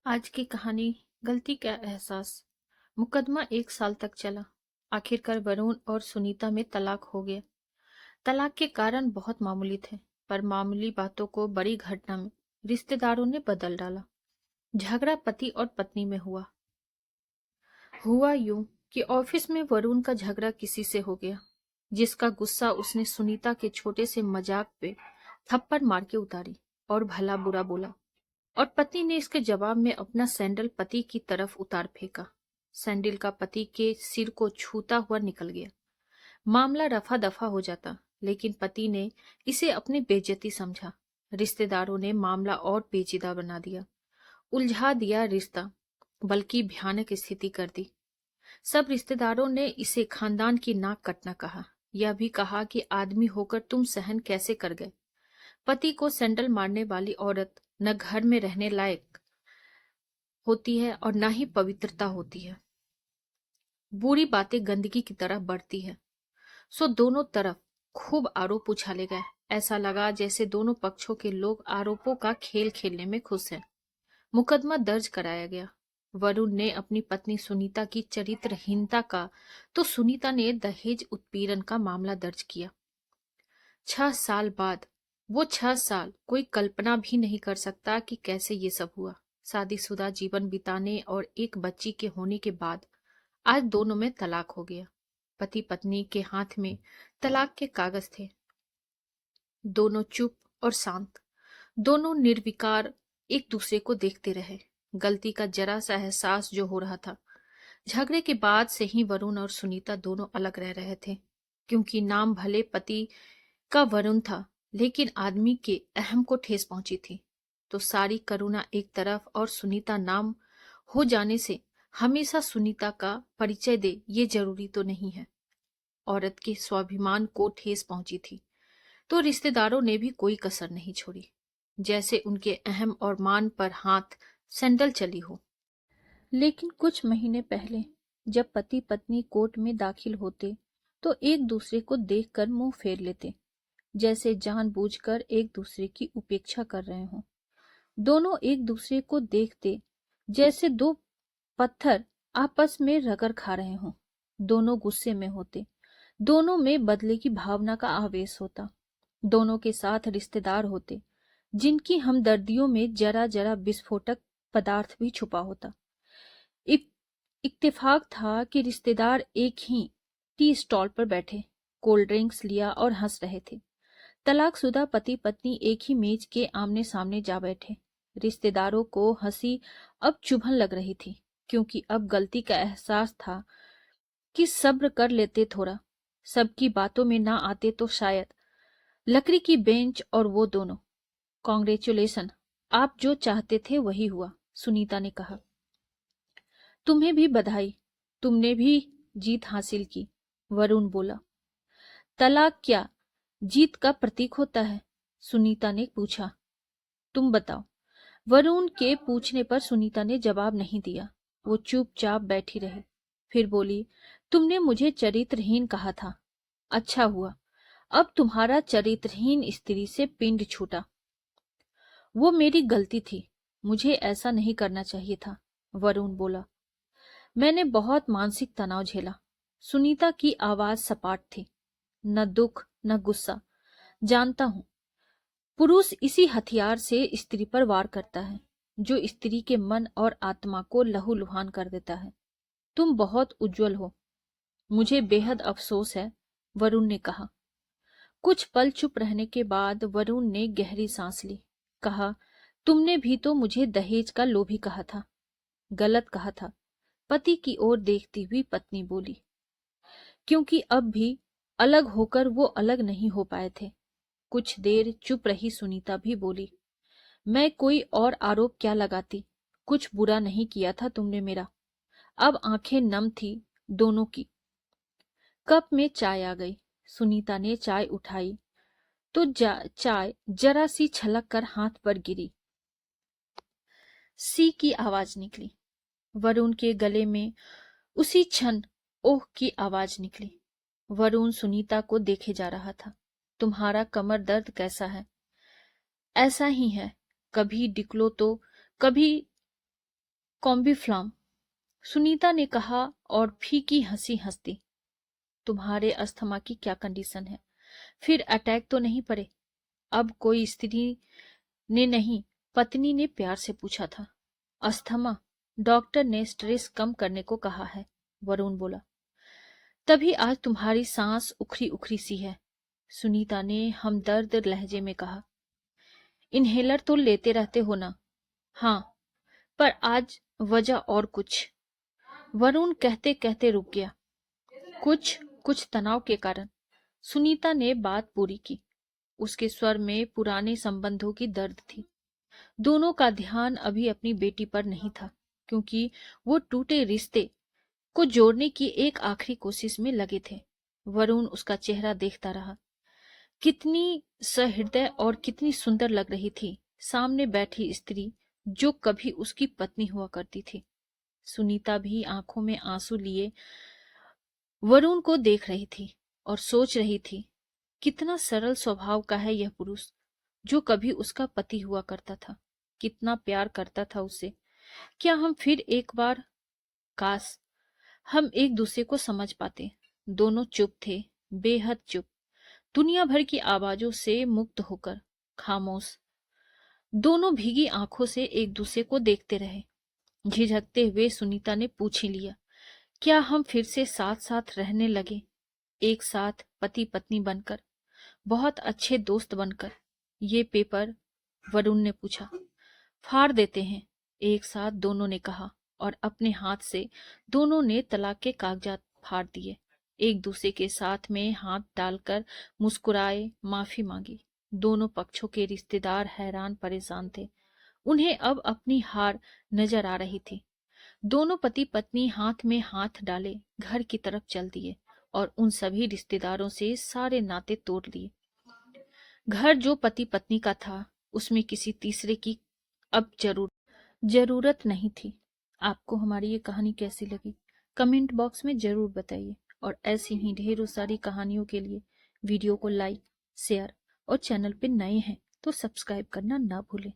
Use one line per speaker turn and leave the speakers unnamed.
आज की कहानी गलती का एहसास। मुकदमा 1 साल तक चला। आखिरकार वरुण और सुनीता में तलाक हो गया। तलाक के कारण बहुत मामूली थे, पर मामूली बातों को बड़ी घटना में रिश्तेदारों ने बदल डाला। झगड़ा पति और पत्नी में हुआ यूं कि ऑफिस में वरुण का झगड़ा किसी से हो गया, जिसका गुस्सा उसने सुनीता के छोटे से मजाक पे थप्पड़ मार के उतारी और भला बुरा बोला। और पत्नी ने इसके जवाब में अपना सैंडल पति की तरफ उतार फेंका। सैंडल का पति के सिर को छूता हुआ निकल गया। मामला रफा दफा हो जाता, लेकिन पति ने इसे अपनी बेइज्जती समझा। रिश्तेदारों ने मामला और पेचीदा बना दिया, उलझा दिया रिश्ता, बल्कि भयानक स्थिति कर दी। सब रिश्तेदारों ने इसे खानदान की नाक कटना कहा। यह भी कहा कि आदमी होकर तुम सहन कैसे कर गए। पति को सैंडल मारने वाली औरत न घर में रहने लायक होती है और न ही पवित्रता होती है। बुरी बातें गंदगी की तरह बढ़ती है। सो दोनों तरफ खूब आरोप उछाले गए। ऐसा लगा जैसे दोनों पक्षों के लोग आरोपों का खेल खेलने में खुश हैं। मुकदमा दर्ज कराया गया। वरुण ने अपनी पत्नी सुनीता की चरित्रहीनता का, तो सुनीता ने दहेज उत्पीड़न का मामला दर्ज किया। 6 साल बाद, वो 6 साल कोई कल्पना भी नहीं कर सकता कि कैसे ये सब हुआ। शादीशुदा जीवन बिताने और एक बच्ची के होने के बाद आज दोनों में तलाक हो गया। पति पत्नी के हाथ में तलाक के कागज थे। दोनों चुप और शांत, दोनों निर्विकार एक दूसरे को देखते रहे। गलती का जरा सा एहसास जो हो रहा था। झगड़े के बाद से ही वरुण और सुनीता दोनों अलग रह रहे थे, क्योंकि नाम भले पति का वरुण था, लेकिन आदमी के अहम को ठेस पहुंची थी। तो सारी करुणा एक तरफ और सुनीता नाम हो जाने से हमेशा सुनीता का परिचय दे, ये जरूरी तो नहीं है। औरत के स्वाभिमान को ठेस पहुंची थी, तो रिश्तेदारों ने भी कोई कसर नहीं छोड़ी, जैसे उनके अहम और मान पर हाथ सैंडल चली हो। लेकिन कुछ महीने पहले जब पति पत्नी कोर्ट में दाखिल होते, तो एक दूसरे को देखकर मुंह फेर लेते, जैसे जानबूझकर एक दूसरे की उपेक्षा कर रहे हों। दोनों एक दूसरे को देखते जैसे दो पत्थर आपस में रगड़ खा रहे हों। दोनों गुस्से में होते, दोनों में बदले की भावना का आवेश होता। दोनों के साथ रिश्तेदार होते, जिनकी हमदर्दियों में जरा जरा विस्फोटक पदार्थ भी छुपा होता। इत्तेफाक था कि रिश्तेदार एक ही टी स्टॉल पर बैठे, कोल्ड ड्रिंक्स लिया और हंस रहे थे। तलाकशुदा पति पत्नी एक ही मेज के आमने सामने जा बैठे। रिश्तेदारों को हंसी अब चुभन लग रही थी, क्योंकि अब गलती का एहसास था कि सब्र कर लेते थोड़ा, सबकी बातों में ना आते तो शायद। लकड़ी की बेंच और वो दोनों। कॉन्ग्रेचुलेशन, आप जो चाहते थे वही हुआ, सुनीता ने कहा। तुम्हें भी बधाई, तुमने भी जीत हासिल की, वरुण बोला। तलाक क्या जीत का प्रतीक होता है? सुनीता ने पूछा। तुम बताओ। वरुण के पूछने पर सुनीता ने जवाब नहीं दिया। वो चुपचाप बैठी रही। फिर बोली, तुमने मुझे चरित्रहीन कहा था। अच्छा हुआ, अब तुम्हारा चरित्रहीन स्त्री से पिंड छूटा। वो मेरी गलती थी, मुझे ऐसा नहीं करना चाहिए था, वरुण बोला। मैंने बहुत मानसिक तनाव झेला। सुनीता की आवाज सपाट थी, न दुख न गुस्सा। जानता हूं, पुरुष इसी हथियार से स्त्री पर वार करता है, जो स्त्री के मन और आत्मा को लहूलुहान कर देता है। तुम बहुत उज्जवल हो, मुझे बेहद अफसोस है, वरुण ने कहा। कुछ पल चुप रहने के बाद वरुण ने गहरी सांस ली। कहा, तुमने भी तो मुझे दहेज का लोभी कहा था। गलत कहा था, पति की ओर देखती हुई पत्नी बोली। क्योंकि अब भी अलग होकर वो अलग नहीं हो पाए थे। कुछ देर चुप रही सुनीता भी बोली, मैं कोई और आरोप क्या लगाती, कुछ बुरा नहीं किया था तुमने मेरा। अब आंखें नम थी दोनों की। कप में चाय आ गई। सुनीता ने चाय उठाई तो चाय जरा सी छलक कर हाथ पर गिरी। सी की आवाज निकली। वरुण के गले में उसी क्षण ओह की आवाज निकली। वरुण सुनीता को देखे जा रहा था। तुम्हारा कमर दर्द कैसा है? ऐसा ही है, कभी डिकलो तो कभी कॉम्बीफ्लाम, सुनीता ने कहा और फीकी हंसी हंस दी। तुम्हारे अस्थमा की क्या कंडीशन है? फिर अटैक तो नहीं पड़े? अब कोई स्त्री ने नहीं, पत्नी ने प्यार से पूछा था। अस्थमा, डॉक्टर ने स्ट्रेस कम करने को कहा है, वरुण बोला। तभी आज तुम्हारी सांस उखरी उखरी सी है, सुनीता ने हमदर्द लहजे में कहा। इन्हेलर तो लेते रहते हो ना? हाँ, पर आज वजह और कुछ। वरुण कहते कहते रुक गया। कुछ तनाव के कारण। सुनीता ने बात पूरी की। उसके स्वर में पुराने संबंधों की दर्द थी। दोनों का ध्यान अभी अपनी बेटी पर नहीं था, क्योंकि वो टूटे रिश्ते को जोड़ने की एक आखिरी कोशिश में लगे थे। वरुण उसका चेहरा देखता रहा। कितनी सहृदय और कितनी सुंदर लग रही थी सामने बैठी स्त्री, जो कभी उसकी पत्नी हुआ करती थी। सुनीता भी आंखों में आंसू लिए वरुण को देख रही थी और सोच रही थी, कितना सरल स्वभाव का है यह पुरुष, जो कभी उसका पति हुआ करता था। कितना प्यार करता था उसे। क्या हम फिर एक बार, काश हम एक दूसरे को समझ पाते। दोनों चुप थे, बेहद चुप, दुनिया भर की आवाजों से मुक्त होकर खामोश। दोनों भीगी आंखों से एक दूसरे को देखते रहे। झिझकते हुए सुनीता ने पूछ ही लिया, क्या हम फिर से साथ साथ रहने लगे, एक साथ पति पत्नी बनकर, बहुत अच्छे दोस्त बनकर? ये पेपर, वरुण ने पूछा। फाड़ देते हैं, एक साथ दोनों ने कहा, और अपने हाथ से दोनों ने तलाक के कागजात फाड़ दिए। एक दूसरे के साथ में हाथ डालकर मुस्कुराए, माफी मांगी। दोनों पक्षों के रिश्तेदार हैरान परेशान थे। उन्हें अब अपनी हार नजर आ रही थी। दोनों पति पत्नी हाथ में हाथ डाले घर की तरफ चल दिए और उन सभी रिश्तेदारों से सारे नाते तोड़ लिए। घर जो पति पत्नी का था, उसमें किसी तीसरे की अब जरूरत नहीं थी। आपको हमारी ये कहानी कैसी लगी, कमेंट बॉक्स में जरूर बताइए, और ऐसी ही ढेरों सारी कहानियों के लिए वीडियो को लाइक, शेयर और चैनल पे नए हैं तो सब्सक्राइब करना ना भूलें।